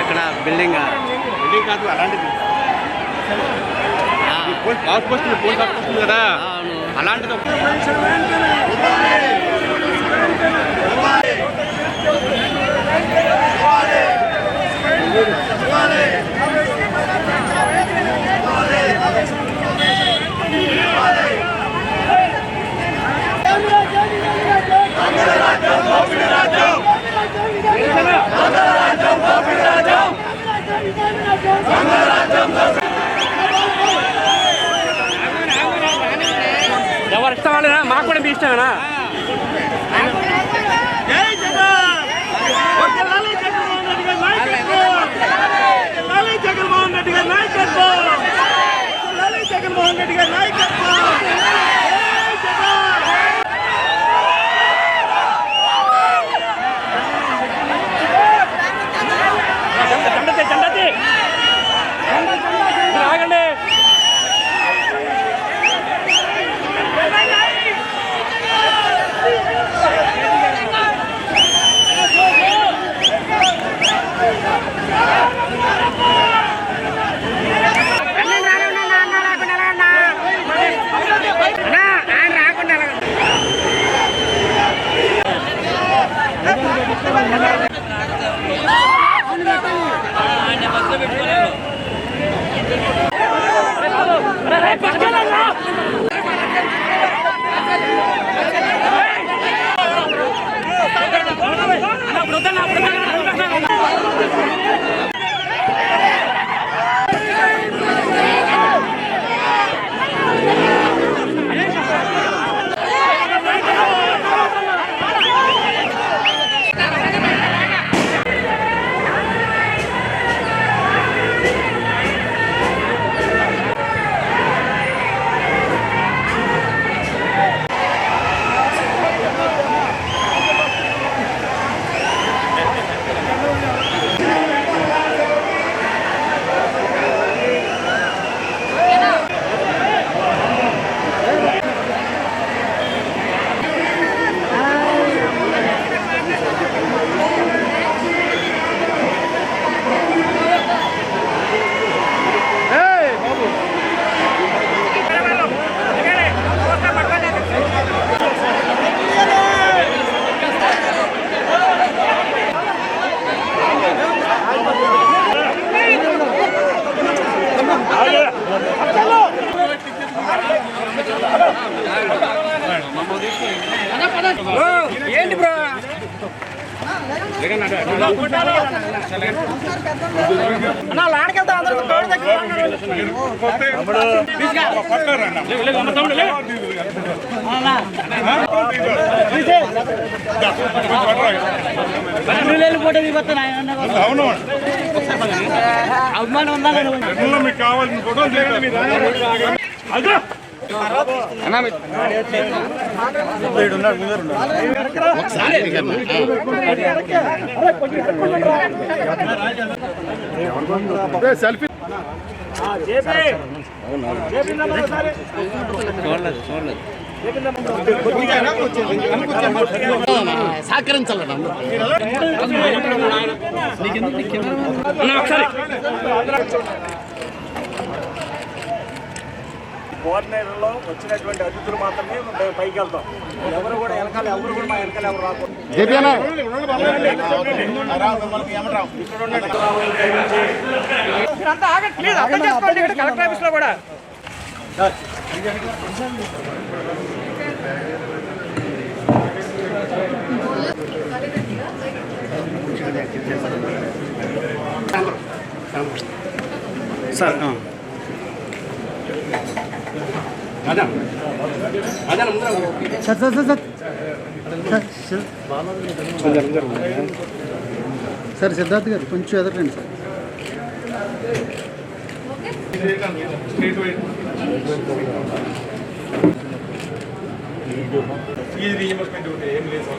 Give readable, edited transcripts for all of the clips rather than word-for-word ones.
ఎక్కడ building building కాదు అలాంటిది పోస్ట్ వస్తుంది కదా అలాంటిది. ఎవరు ఇష్టం వాళ్ళేనా? మాకు కూడా మీ ఇష్టమేనా? జగన్మోహన్ రెడ్డి గారి నాయకత్వం, జగన్మోహన్ రెడ్డి గారి నాయకత్వం. ఆగండి. ఏంటి బ్రో లాడకెళ్తా అభిమానం ఉందా మీకు కావాల్సిన ఫోటో సెల్ఫీ సహకరించాలి కోఆర్డినేటర్లో వచ్చినటువంటి అతిథులు మాత్రమే మేము పైకి వెళ్తాం. ఎవరు కూడా వెనకాల ఎవరు కూడా మా వెనకాల ఎవరు రాకూడదు. కలెక్టర్ ఆఫీస్ లో కూడా సార్ సార్ సిద్ధార్థ్ గారు కొంచెం ఎదరండి సార్. ఫీజు రీయింబర్స్మెంట్ ఏం లేదు,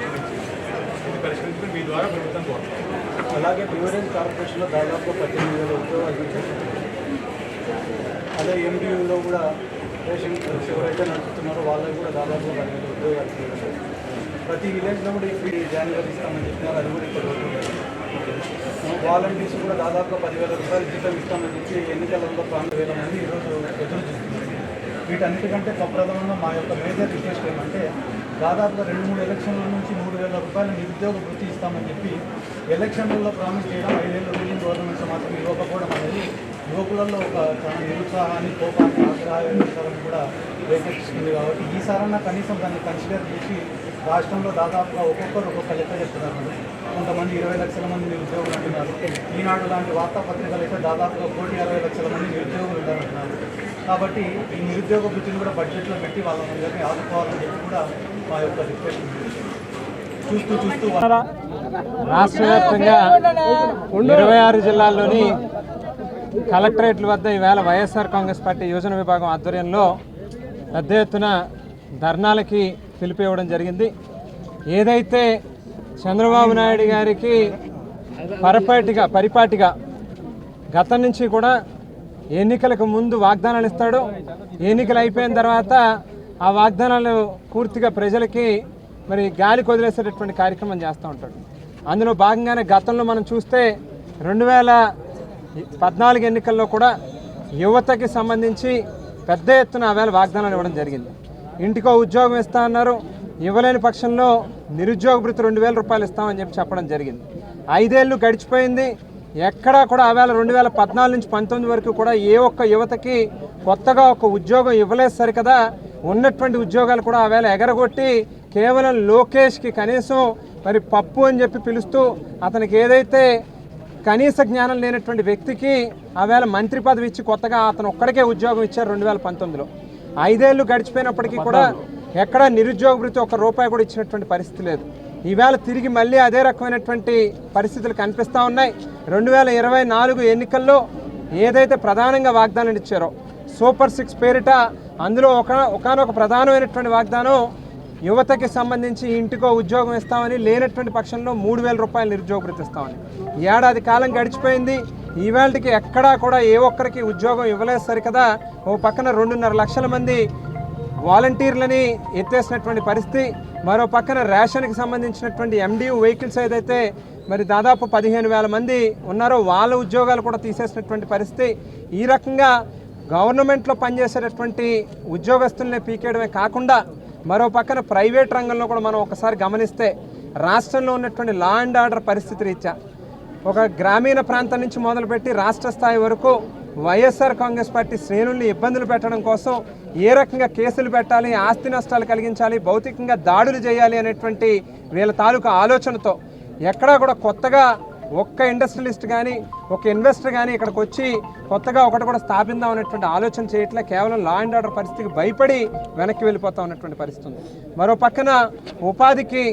ఇది పరిష్కరించుకుని మీ ద్వారా ప్రభుత్వం కోరుతాం. అలాగే బ్యూరెన్స్ కార్పొరేషన్లో దాదాపు 18,000 ఉద్యోగాలు. అదే ఎండియూలో కూడా పేషెంట్ ఎవరైతే నడుపుతున్నారో వాళ్ళకి కూడా దాదాపు 10,000 ఉద్యోగాలు. ప్రతి విలేజ్లో కూడా ఇప్పుడు జనవరి ఇస్తామని చెప్తున్నారు, అది కూడా ఇక్కడ వాలంటీర్స్ కూడా దాదాపుగా 10,000 రూపాయలు జీతం ఇస్తామని చెప్పి ఎన్నికలలో 9,000 మంది ఈరోజు ఎదురు చూస్తున్నారు. వీటన్నిటికంటే ప్రప్రథమంగా మా యొక్క మేజర్ రిక్వెస్ట్ ఏమంటే దాదాపుగా 2-3 ఎలక్షన్ల నుంచి 3,000 రూపాయలు నిరుద్యోగ వృత్తి ఇస్తామని చెప్పి ఎలక్షన్లలో ప్రామిస్ చేయడం 5 ఏళ్ళు రూలింగ్ గవర్నమెంట్స్ మాత్రం ఇవ్వకపోవడం అనేది యువకులలో ఒక చాలా నిరుత్సాహాన్ని, కోపాన్ని, ఆగ్రహాన్ని కూడా రేకెత్తిస్తుంది. కాబట్టి ఈసారన్నా కనీసం దాన్ని కన్సిడర్ చేసి రాష్ట్రంలో దాదాపుగా ఒక్కొక్కరు ఒక్కొక్క లెక్క చెప్తున్నారు. కొంతమంది 20 లక్షల మంది నిరుద్యోగులు అంటున్నారు. ఈనాడు లాంటి వార్తాపత్రికలు అయితే దాదాపుగా 1,60,00,000 మంది నిరుద్యోగులు ఉంటారంటున్నారు. కాబట్టి ఈ నిరుద్యోగ వృత్తిని కూడా బడ్జెట్లో పెట్టి వాళ్ళందరినీ ఆదుకోవాలని చెప్పి కూడా మా యొక్క రిక్వెస్ట్. చూస్తూ రాష్ట్ర వ్యాప్తంగా 26 జిల్లాల్లోని కలెక్టరేట్ల వద్ద ఈవేళ వైఎస్ఆర్ కాంగ్రెస్ పార్టీ యోజన విభాగం ఆధ్వర్యంలో పెద్ద ఎత్తున ధర్నాలకి పిలిపివ్వడం జరిగింది. ఏదైతే చంద్రబాబు నాయుడు గారికి పరిపాటిగా గతం నుంచి కూడా ఎన్నికలకు ముందు వాగ్దానాలు ఇస్తాడు, ఎన్నికలు అయిపోయిన తర్వాత ఆ వాగ్దానాలు పూర్తిగా ప్రజలకి మరి గాలి కొదిలేసేటటువంటి కార్యక్రమం చేస్తూ ఉంటాడు. అందులో భాగంగానే గతంలో మనం చూస్తే 2014 ఎన్నికల్లో కూడా యువతకి సంబంధించి పెద్ద ఎత్తున ఆవేళ వాగ్దానాలు ఇవ్వడం జరిగింది. ఇంటికో ఉద్యోగం ఇస్తా అన్నారు, ఇవ్వలేని పక్షంలో నిరుద్యోగ భృతి 2,000 రూపాయలు ఇస్తామని చెప్పడం జరిగింది. 5 ఏళ్ళు గడిచిపోయింది, ఎక్కడా కూడా ఆవేళ 2014 నుంచి 19 వరకు కూడా ఏ ఒక్క యువతకి కొత్తగా ఒక ఉద్యోగం ఇవ్వలేదు సరికదా. ఉన్నటువంటి ఉద్యోగాలు కూడా ఆవేళ ఎగరగొట్టి కేవలం లోకేష్కి కనీసం మరి పప్పు అని చెప్పి పిలుస్తూ అతనికి ఏదైతే కనీస జ్ఞానం లేనటువంటి వ్యక్తికి ఆవేళ మంత్రి పదవి ఇచ్చి కొత్తగా అతను ఒక్కడికే ఉద్యోగం ఇచ్చారు 2019లో. 5 ఏళ్ళు గడిచిపోయినప్పటికీ కూడా ఎక్కడా నిరుద్యోగ భృతి ₹1 కూడా ఇచ్చినటువంటి పరిస్థితి లేదు. ఈవేళ తిరిగి మళ్ళీ అదే రకమైనటువంటి పరిస్థితులు కనిపిస్తూ ఉన్నాయి. 2024 ఎన్నికల్లో ఏదైతే ప్రధానంగా వాగ్దానాలు ఇచ్చారో సూపర్ 6 పేరిట అందులో ఒకనొక ప్రధానమైనటువంటి వాగ్దానం యువతకి సంబంధించి ఇంటికో ఉద్యోగం ఇస్తామని, లేనటువంటి పక్షంలో 3,000 రూపాయలు నిరుద్యోగ భృతి ఇస్తామని. ఏడాది కాలం గడిచిపోయింది, ఈవేళకి ఎక్కడా కూడా ఏ ఒక్కరికి ఉద్యోగం ఇవ్వలేదు సరికదా. ఓ పక్కన 2.5 లక్షల మంది వాలంటీర్లని ఎత్తేసినటువంటి పరిస్థితి, మరో పక్కన రేషన్కి సంబంధించినటువంటి MDU వెహికల్స్ ఏదైతే మరి దాదాపు 15,000 మంది ఉన్నారో వాళ్ళ ఉద్యోగాలు కూడా తీసేసినటువంటి పరిస్థితి. ఈ రకంగా గవర్నమెంట్లో పనిచేసేటటువంటి ఉద్యోగస్తుల్ని పీకేయడమే కాకుండా మరో పక్కన ప్రైవేట్ రంగంలో కూడా మనం ఒకసారి గమనిస్తే రాష్ట్రంలో ఉన్నటువంటి లా అండ్ ఆర్డర్ పరిస్థితి రీత్యా ఒక గ్రామీణ ప్రాంతం నుంచి మొదలుపెట్టి రాష్ట్ర స్థాయి వరకు వైఎస్ఆర్ కాంగ్రెస్ పార్టీ శ్రేణుల్ని ఇబ్బందులు పెట్టడం కోసం ఏ రకంగా కేసులు పెట్టాలి, ఆస్తి నష్టాలు కలిగించాలి, భౌతికంగా దాడులు చేయాలి అనేటువంటి వీళ్ళ తాలూకా ఆలోచనతో ఎక్కడా కూడా కొత్తగా ఒక్క ఇండస్ట్రియలిస్ట్ కానీ ఒక ఇన్వెస్టర్ కానీ ఇక్కడికి వచ్చి కొత్తగా ఒకటి కూడా స్థాపిద్దాం అనేటువంటి ఆలోచన చేయట్లే. కేవలం లా అండ్ ఆర్డర్ పరిస్థితికి భయపడి వెనక్కి వెళ్ళిపోతా ఉన్నటువంటి పరిస్థితి ఉంది. మరో పక్కన ఉపాధికి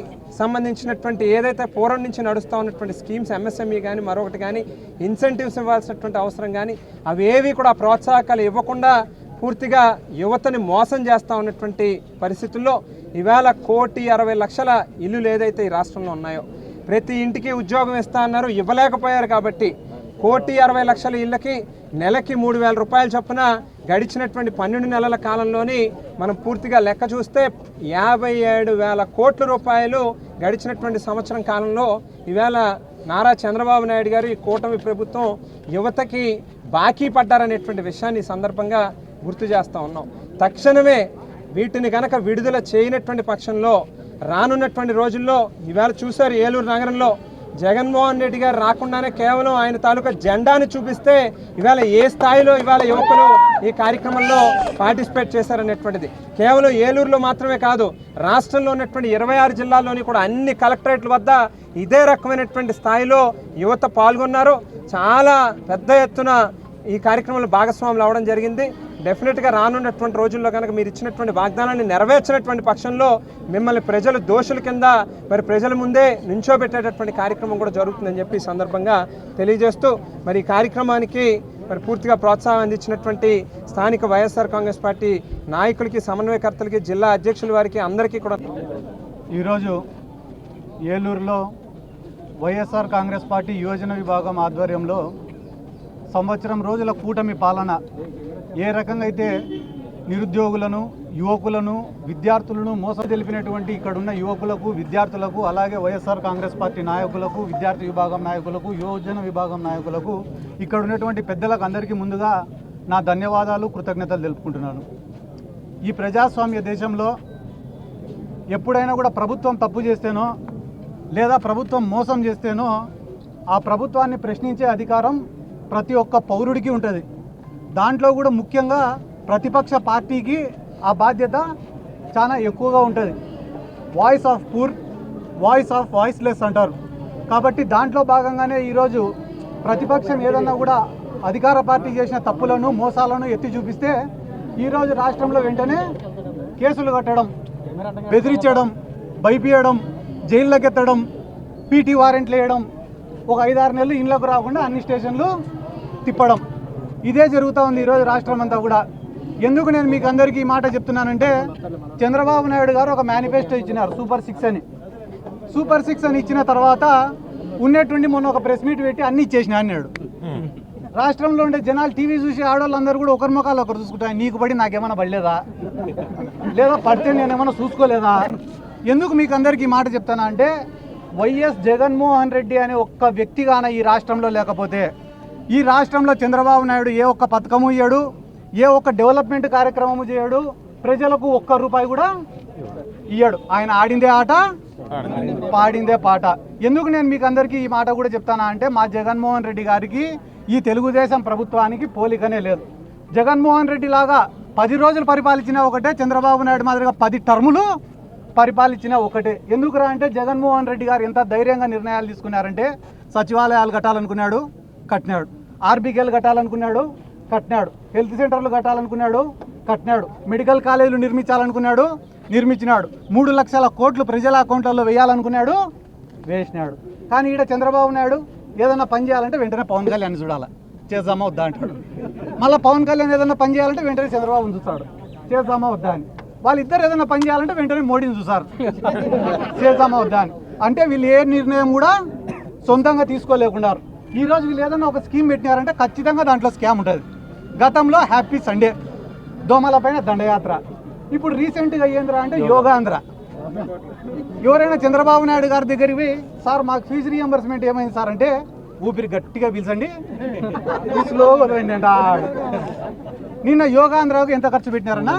సంబంధించినటువంటి ఏదైతే పూర్వం నుంచి నడుస్తూ ఉన్నటువంటి స్కీమ్స్ MSME కానీ మరొకటి కానీ ఇన్సెంటివ్స్ ఇవ్వాల్సినటువంటి అవసరం కానీ అవేవి కూడా ప్రోత్సాహకాలు ఇవ్వకుండా పూర్తిగా యువతని మోసం చేస్తూ ఉన్నటువంటి పరిస్థితుల్లో ఈవేళ 1,60,00,000 ఇల్లులు ఏదైతే ఈ రాష్ట్రంలో ఉన్నాయో ప్రతి ఇంటికి ఉద్యోగం ఇస్తా అన్నారు, ఇవ్వలేకపోయారు. కాబట్టి 1,60,00,000 ఇళ్ళకి నెలకి 3,000 రూపాయలు చొప్పున గడిచినటువంటి 12 నెలల కాలంలోని మనం పూర్తిగా లెక్క చూస్తే 57,000 కోట్ల రూపాయలు గడిచినటువంటి సంవత్సరం కాలంలో ఈవేళ నారా చంద్రబాబు నాయుడు గారు ఈ కూటమి ప్రభుత్వం యువతకి బాకీ పడ్డారనేటువంటి విషయాన్ని ఈ సందర్భంగా గుర్తు చేస్తూ ఉన్నాం. తక్షణమే వీటిని కనుక విడుదల చేయనటువంటి పక్షంలో రానున్నటువంటి రోజుల్లో ఈవేళ చూశారు ఏలూరు నగరంలో జగన్మోహన్ రెడ్డి గారు రాకుండానే కేవలం ఆయన తాలూకా జెండాని చూపిస్తే ఇవాళ ఏ స్థాయిలో ఇవాళ యువకులు ఈ కార్యక్రమంలో పార్టిసిపేట్ చేశారనేటువంటిది కేవలం ఏలూరులో మాత్రమే కాదు, రాష్ట్రంలో ఉన్నటువంటి 26 జిల్లాల్లోని కూడా అన్ని కలెక్టరేట్ల వద్ద ఇదే రకమైనటువంటి స్థాయిలో యువత పాల్గొన్నారు. చాలా పెద్ద ఎత్తున ఈ కార్యక్రమంలో భాగస్వాములు అవడం జరిగింది. డెఫినెట్గా రానున్నటువంటి రోజుల్లో కనుక మీరు ఇచ్చినటువంటి వాగ్దానాన్ని నెరవేర్చినటువంటి పక్షంలో మిమ్మల్ని ప్రజలు దోషుల కింద మరి ప్రజల ముందే నించోబెట్టేటటువంటి కార్యక్రమం కూడా జరుగుతుందని చెప్పి ఈ సందర్భంగా తెలియజేస్తూ మరి ఈ కార్యక్రమానికి మరి పూర్తిగా ప్రోత్సాహం అందించినటువంటి స్థానిక వైఎస్ఆర్ కాంగ్రెస్ పార్టీ నాయకులకి, సమన్వయకర్తలకి, జిల్లా అధ్యక్షుల వారికి అందరికీ కూడా ఈరోజు ఏలూరులో వైఎస్ఆర్ కాంగ్రెస్ పార్టీ యోజన విభాగం ఆధ్వర్యంలో సంవత్సరం రోజుల కూటమి పాలన ఏ రకంగా అయితే నిరుద్యోగులను, యువకులను, విద్యార్థులను మోసం తెలిపినటువంటి ఇక్కడున్న యువకులకు, విద్యార్థులకు, అలాగే వైఎస్ఆర్ కాంగ్రెస్ పార్టీ నాయకులకు, విద్యార్థి విభాగం నాయకులకు, యువజన విభాగం నాయకులకు, ఇక్కడ ఉన్నటువంటి పెద్దలకు అందరికీ ముందుగా నా ధన్యవాదాలు, కృతజ్ఞతలు తెలుపుకుంటున్నాను. ఈ ప్రజాస్వామ్య దేశంలో ఎప్పుడైనా కూడా ప్రభుత్వం తప్పు చేస్తేనో లేదా ప్రభుత్వం మోసం చేస్తేనో ఆ ప్రభుత్వాన్ని ప్రశ్నించే అధికారం ప్రతి ఒక్క పౌరుడికి ఉంటుంది. దాంట్లో కూడా ముఖ్యంగా ప్రతిపక్ష పార్టీకి ఆ బాధ్యత చాలా ఎక్కువగా ఉంటుంది. Voice of poor, voice of voiceless అంటారు. కాబట్టి దాంట్లో భాగంగానే ఈరోజు ప్రతిపక్షం ఏదన్నా కూడా అధికార పార్టీ చేసిన తప్పులను, మోసాలను ఎత్తి చూపిస్తే ఈరోజు రాష్ట్రంలో వెంటనే కేసులు కట్టడం, బెదిరించడం, భయపీయడం, జైల్లోకి ఎత్తడం, పీటీ వారెంట్లు వేయడం, ఒక 5-6 నెలలు ఇళ్ళకు రాకుండా అన్ని స్టేషన్లు తిప్పడం, ఇదే జరుగుతూ ఉంది ఈరోజు రాష్ట్రం అంతా కూడా. ఎందుకు నేను మీకు అందరికీ ఈ మాట చెప్తున్నానంటే, చంద్రబాబు నాయుడు గారు ఒక మేనిఫెస్టో ఇచ్చినారు, సూపర్ 6 అని. సూపర్ 6 అని ఇచ్చిన తర్వాత ఉన్నట్టుండి మొన్న ఒక ప్రెస్ మీట్ పెట్టి అన్ని ఇచ్చేసిన అన్నాడు. రాష్ట్రంలో ఉండే జనాలు టీవీ చూసి ఆడవాళ్ళందరూ కూడా ఒకరి ముఖాలు ఒకరు చూసుకుంటారు. నీకు పడి నాకేమైనా పడలేదా, లేదా పడితే నేనేమైనా చూసుకోలేదా? ఎందుకు మీకు అందరికీ ఈ మాట చెప్తానా అంటే, వైఎస్ జగన్మోహన్ రెడ్డి అనే ఒక్క వ్యక్తిగాన ఈ రాష్ట్రంలో లేకపోతే, ఈ రాష్ట్రంలో చంద్రబాబు నాయుడు ఏ ఒక్క పథకము ఇయ్యడు, ఏ ఒక్క డెవలప్మెంట్ కార్యక్రమము చేయడు, ప్రజలకు ఒక్క రూపాయి కూడా ఇయ్యడు. ఆయన ఆడిందే ఆట, పాడిందే పాట. ఎందుకు నేను మీకు అందరికీ ఈ మాట కూడా చెప్తానా అంటే, మా జగన్మోహన్ రెడ్డి గారికి ఈ తెలుగుదేశం ప్రభుత్వానికి పోలికనే లేదు. జగన్మోహన్ రెడ్డి లాగా 10 రోజులు పరిపాలించినా ఒకటే, చంద్రబాబు నాయుడు మాదిరిగా 10 టర్ములు పరిపాలించిన ఒకటే. ఎందుకురా అంటే, జగన్మోహన్ రెడ్డి గారు ఎంత ధైర్యంగా నిర్ణయాలు తీసుకున్నారంటే, సచివాలయాలు కట్టాలనుకున్నాడు, కట్టినాడు. ఆర్బీకేలు కట్టాలనుకున్నాడు, కట్టినాడు. హెల్త్ సెంటర్లు కట్టాలనుకున్నాడు, కట్టినాడు. మెడికల్ కాలేజీలు నిర్మించాలనుకున్నాడు, నిర్మించినాడు. 3 లక్షల కోట్లు ప్రజల అకౌంట్లలో వేయాలనుకున్నాడు, వేసినాడు. కానీ ఈడ చంద్రబాబు నాయుడు ఏదైనా పని చేయాలంటే వెంటనే పవన్ కళ్యాణ్ చూడాలి, చేద్దామా వద్దా అంటాడు. మళ్ళీ పవన్ కళ్యాణ్ ఏదైనా పని చేయాలంటే వెంటనే చంద్రబాబుని చూస్తాడు, చేద్దామా వద్దా అని. వాళ్ళిద్దరు ఏదైనా పని చేయాలంటే వెంటనే మోడీని చూసారు, చేద్దామా వద్దా అని. అంటే వీళ్ళు ఏ నిర్ణయం కూడా సొంతంగా తీసుకోలేకున్నారు. ఈరోజు వీళ్ళు ఏదైనా ఒక స్కీమ్ పెట్టినారంటే ఖచ్చితంగా దాంట్లో స్కామ్ ఉంటుంది. గతంలో హ్యాపీ సండే, దోమల పైన దండయాత్ర, ఇప్పుడు రీసెంట్గా అయ్యేంద్రా అంటే యోగాంధ్ర. ఎవరైనా చంద్రబాబు నాయుడు గారి దగ్గరికి పోయి, సార్ మాకు ఫీజు రీఎంబర్స్మెంట్ ఏమైంది సార్ అంటే, ఊపిరి గట్టిగా పీల్చండి, స్లోగా వదలండి అంట. నిన్న యోగాంధ్రకు ఎంత ఖర్చు పెట్టినారన్నా?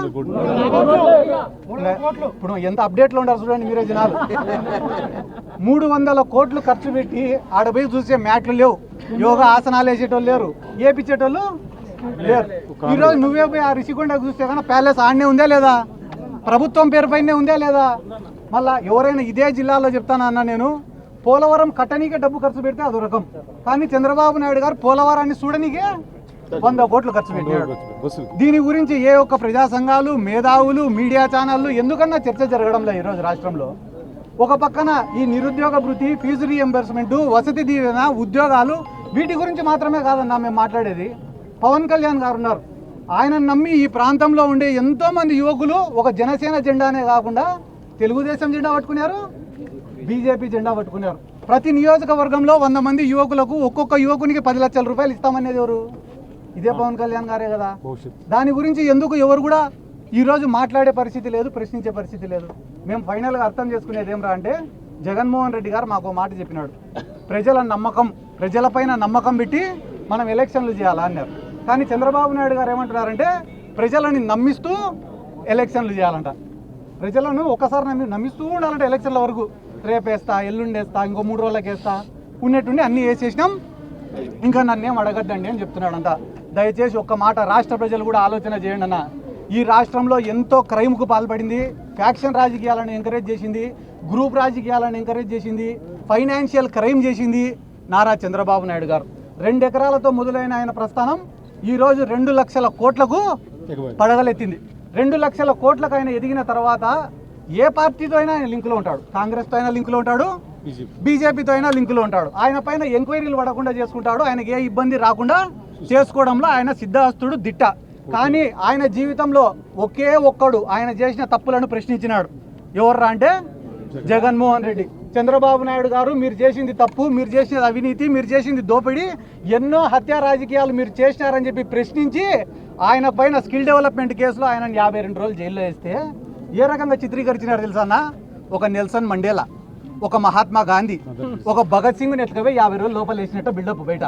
ఇప్పుడు ఎంత అప్డేట్లో ఉంటారు చూడండి మీరే జనాలు. 300 కోట్లు ఖర్చు పెట్టి ఆడ పోయి చూసే మ్యాట్లు లేవు, యోగా ఆసనాలు వేసేటోళ్ళు లేరు, ఏపిచ్చేటోళ్ళు లేరు. ఈరోజు నువ్వే పోయి ఆ రిషికొండకు చూస్తే కానీ ప్యాలెస్ ఆడనే ఉందా లేదా, ప్రభుత్వం పేరు పైనే ఉందా లేదా? మళ్ళా ఎవరైనా ఇదే జిల్లాలో చెప్తానన్నా నేను, పోలవరం కట్టనీకే డబ్బు ఖర్చు పెడితే అదో రకం, కానీ చంద్రబాబు నాయుడు గారు పోలవరాన్ని చూడనీకే 100 కోట్లు ఖర్చు పెట్టాడు. దీని గురించి ఏ ఒక్క ప్రజా సంఘాలు, మేధావులు, మీడియా ఛానళ్ళు ఎందుకన్నా చర్చ జరగడంలో ఈరోజు రాష్ట్రంలో. ఒక పక్కన ఈ నిరుద్యోగ భృతి, ఫీజు రీఎంబర్స్మెంట్, వసతి దీవెన, ఉద్యోగాలు, వీటి గురించి మాత్రమే కాదన్నా మేము మాట్లాడేది. పవన్ కళ్యాణ్ గారు ఉన్నారు, ఆయన నమ్మి ఈ ప్రాంతంలో ఉండే ఎంతోమంది యువకులు ఒక జనసేన జెండానే కాకుండా తెలుగుదేశం జెండా పట్టుకున్నారు, బీజేపీ జెండా పట్టుకున్నారు. ప్రతి నియోజకవర్గంలో 100 మంది యువకులకు ఒక్కొక్క యువకునికి 10 లక్షల రూపాయలు ఇస్తామనేది ఎవరు? ఇదే పవన్ కళ్యాణ్ గారే కదా. దాని గురించి ఎందుకు ఎవరు కూడా ఈరోజు మాట్లాడే పరిస్థితి లేదు, ప్రశ్నించే పరిస్థితి లేదు. మేము ఫైనల్గా అర్థం చేసుకునేది ఏమరా అంటే, జగన్మోహన్ రెడ్డి గారు మాకు మాట చెప్పినాడు, ప్రజలపైన నమ్మకం పెట్టి మనం ఎలక్షన్లు చేయాలా అన్నారు. కానీ చంద్రబాబు నాయుడు గారు ఏమంటున్నారంటే, ప్రజలని నమ్మిస్తూ ఎలక్షన్లు చేయాలంట. ప్రజలను ఒక్కసారి నమ్మిస్తూ ఉండాలంటే ఎలక్షన్ల వరకు. రేపేస్తా, ఎల్లుండేస్తా, ఇంకో 3 రోజులకి వేస్తా, ఉన్నట్టుండి అన్నీ వేసేసినాం, ఇంకా నన్నేం అడగద్దండి అని చెప్తున్నాడంట. దయచేసి ఒక్క మాట రాష్ట్ర ప్రజలు కూడా ఆలోచన చేయండి అన్న. ఈ రాష్ట్రంలో ఎంతో క్రైమ్కు పాల్పడింది, ఫ్యాక్షన్ రాజకీయాలను ఎంకరేజ్ చేసింది, గ్రూప్ రాజకీయాలను ఎంకరేజ్ చేసింది, ఫైనాన్షియల్ క్రైమ్ చేసింది నారా చంద్రబాబు నాయుడు గారు. 2 ఎకరాలతో మొదలైన ఆయన ప్రస్థానం ఈరోజు 2 లక్షల కోట్లకు పడగలెత్తింది. 2 లక్షల కోట్లకు ఆయన ఎదిగిన తర్వాత ఏ పార్టీతో అయినా ఆయన లింకులో ఉంటాడు. కాంగ్రెస్తో అయినా లింకులో ఉంటాడు, బీజేపీతో అయినా లింకులో ఉంటాడు. ఆయన పైన ఎంక్వైరీలు పడకుండా చేసుకుంటాడు. ఆయనకి ఏ ఇబ్బంది రాకుండా చేసుకోవడంలో ఆయన సిద్ధహస్తుడు, దిట్ట. కానీ ఆయన జీవితంలో ఒకే ఒక్కడు ఆయన చేసిన తప్పులను ప్రశ్నించినాడు. ఎవర్రా అంటే జగన్మోహన్ రెడ్డి. చంద్రబాబు నాయుడు గారు మీరు చేసింది తప్పు, మీరు చేసినది అవినీతి, మీరు చేసింది దోపిడీ, ఎన్నో హత్యా రాజకీయాలు మీరు చేసినారని చెప్పి ప్రశ్నించి ఆయన పైన స్కిల్ డెవలప్మెంట్ కేసులో ఆయన 52 రోజులు జైల్లో వేస్తే ఏ రకంగా చిత్రీకరించినారు తెలుసా అన్న? ఒక నెల్సన్ మండేలా, ఒక మహాత్మా గాంధీ, ఒక భగత్ సింగ్ని ఎత్తుకవే 50 రోజులు లోపల వేసినట్టు బిల్డప్ బయట.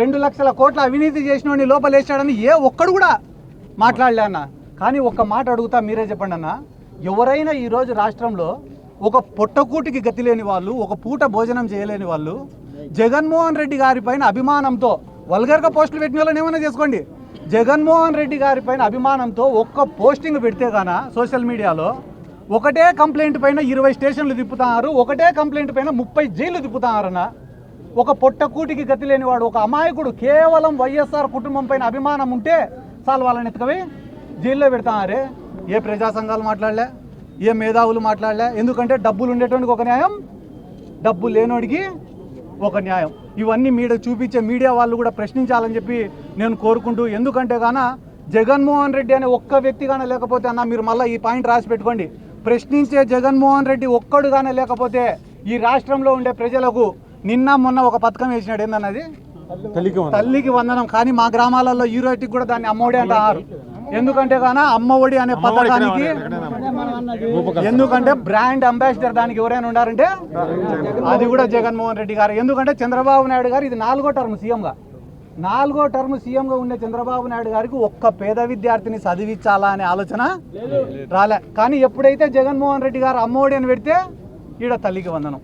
2 లక్షల కోట్ల అవినీతి చేసినోడిని లోపల వేసాడని ఏ ఒక్కడు కూడా మాట్లాడలే అన్న. కానీ ఒక్క మాట అడుగుతా, మీరే చెప్పండి అన్న, ఎవరైనా ఈరోజు రాష్ట్రంలో ఒక పొట్టకూటికి గతి లేని వాళ్ళు, ఒక పూట భోజనం చేయలేని వాళ్ళు జగన్మోహన్ రెడ్డి గారి పైన అభిమానంతో, వల్గర్గా పోస్టులు పెట్టిన వాళ్ళని ఏమైనా చేసుకోండి, జగన్మోహన్ రెడ్డి గారి పైన అభిమానంతో ఒక్క పోస్టింగ్ పెడితే గాన సోషల్ మీడియాలో ఒకటే కంప్లైంట్ పైన 20 స్టేషన్లు తిప్పుతున్నారు, ఒకటే కంప్లైంట్ పైన 30 జైలు తిప్పుతున్నారన్న. ఒక పొట్టకూటికి గతి లేనివాడు, ఒక అమాయకుడు, కేవలం వైఎస్ఆర్ కుటుంబం పైన అభిమానం ఉంటే చాలు వాళ్ళని ఎత్తుకవి జైల్లో పెడతారే. ఏ ప్రజా సంఘాలు మాట్లాడలే, ఏ మేధావులు మాట్లాడలే. ఎందుకంటే డబ్బులు ఉండేటోడికి ఒక న్యాయం, డబ్బు లేనోడికి ఒక న్యాయం. ఇవన్నీ చూపించే మీడియా వాళ్ళు కూడా ప్రశ్నించాలని చెప్పి నేను కోరుకుంటూ, ఎందుకంటే గాన జగన్మోహన్ రెడ్డి అనే ఒక్క వ్యక్తి కానీ లేకపోతే అన్న, మీరు మళ్ళీ ఈ పాయింట్ రాసి పెట్టుకోండి, ప్రశ్నించే జగన్మోహన్ రెడ్డి ఒక్కడు కానీ లేకపోతే ఈ రాష్ట్రంలో ఉండే ప్రజలకు నిన్న మొన్న ఒక పథకం వేసినాడు, ఏందన్నది తల్లికి వందనం. కానీ మా గ్రామాలలో ఈ రోజుకి కూడా దాన్ని అమ్మఒడి అంటారు. ఎందుకంటే గాన అమ్మఒడి అనే పథకానికి, ఎందుకంటే బ్రాండ్ అంబాసిడర్ దానికి ఎవరైనా ఉండారంటే అది కూడా జగన్మోహన్ రెడ్డి గారు. ఎందుకంటే చంద్రబాబు నాయుడు గారు ఇది 4వ టర్మ్ సీఎంగా ఉండే చంద్రబాబు నాయుడు గారికి ఒక్క పేద విద్యార్థిని చదివించాలా అనే ఆలోచన రాలే. కానీ ఎప్పుడైతే జగన్మోహన్ రెడ్డి గారు అమ్మఒడి అని పెడితే ఈడ తల్లికి వందనం,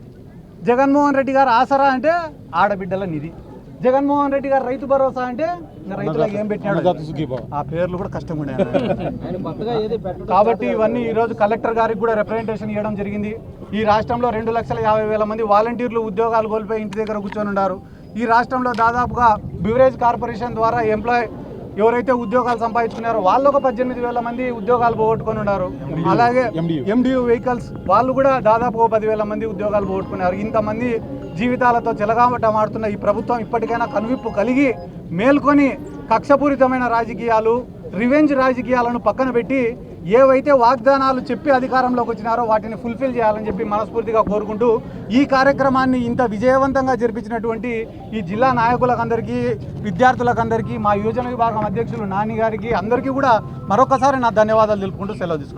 జగన్మోహన్ రెడ్డి గారు ఆసరా అంటే ఆడబిడ్డల నిధి, జగన్మోహన్ రెడ్డి గారు రైతు భరోసా అంటే రైతులకు ఏం పెట్టినాడు, ఆ పేర్లు కూడా కష్టంగా ఉన్నాయి. కాబట్టి ఇవన్నీ ఈరోజు కలెక్టర్ గారికి కూడా రిప్రజెంటేషన్ ఇవ్వడం జరిగింది. ఈ రాష్ట్రంలో 2,50,000 మంది వాలంటీర్లు ఉద్యోగాలు కోల్పోయి ఇంటి దగ్గర కూర్చొని ఉన్నారు. ఈ రాష్ట్రంలో దాదాపుగా బివరేజ్ కార్పొరేషన్ ద్వారా ఎవరైతే ఉద్యోగాలు సంపాదించుకున్నారో వాళ్ళు ఒక 18,000 మంది ఉద్యోగాలు పోగొట్టుకొని ఉన్నారు. అలాగే MDU వెహికల్స్ వాళ్ళు కూడా దాదాపు 10,000 మంది ఉద్యోగాలు పోగొట్టుకున్నారు. ఇంతమంది జీవితాలతో చెలగాటమాడుతున్న ఈ ప్రభుత్వం ఇప్పటికైనా కనువిప్పు కలిగి మేల్కొని కక్షపూరితమైన రాజకీయాలు, రివెంజ్ రాజకీయాలను పక్కన పెట్టి ఏవైతే వాగ్దానాలు చెప్పి అధికారంలోకి వచ్చినారో వాటిని ఫుల్ఫిల్ చేయాలని చెప్పి మనస్ఫూర్తిగా కోరుకుంటూ, ఈ కార్యక్రమాన్ని ఇంత విజయవంతంగా జరిపించినటువంటి ఈ జిల్లా నాయకులకందరికీ, విద్యార్థులకందరికీ, మా యువజన విభాగం అధ్యక్షులు నాని గారికి అందరికీ కూడా మరొకసారి నా ధన్యవాదాలు తెలుపుకుంటూ సెలవు తీసుకుంటాను.